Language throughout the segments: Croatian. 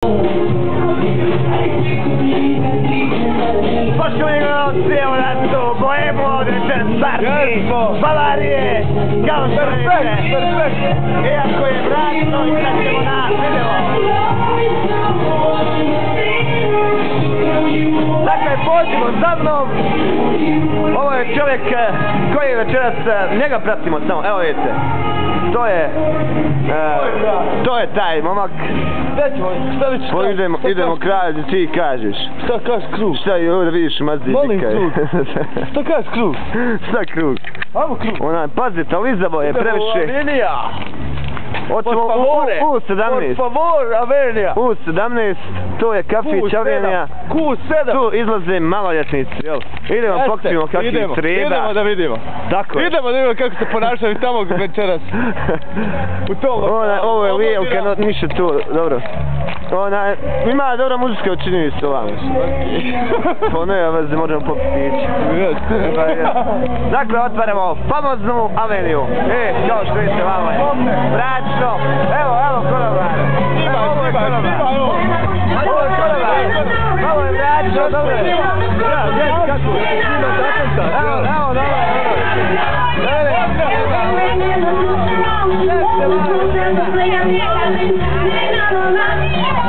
Pošto mi gledamo cijelu ratu, bojemo ovdje Sarki, Bavarije, kao što vidite. Iako je mračno, igrat ćemo na video. Dakle, pođimo za mnom. Ovo je čovjek koji je večeras, njega pratimo samo, evo vidite. To je taj momak. Idemo kraj, ti kažeš. Šta kažeš krug? Šta je ovdje vidiš mazdi? Molim krug. Šta kažeš krug? Šta krug? Ajmo krug. Pazite, Lizabo je previše. Avenija. Oćemo U17. Por favor, Avenija. U17, to je kafić Avenija. Q7. Tu izlaze maloljetnici, jel? Idemo pokupimo kakvih treba. Idemo da vidimo. Tako je. Idemo da vidimo kako se ponašaju tamo večeras. U tom lokalu. Ovo je lijevka, ništa tu, dobro. Ima dobra muzika, učinili se ovamo. Pa ne, ja veze, možemo popiti ići. Dakle, otvaramo famoznu Aveniju. Kao što vidite vamo je. Bračno. Evo, konobar. Ovo je konobar. Ovo je bračno, dobro je. Kako je? Evo, dobro.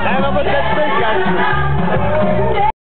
Dajmo početi prikaču.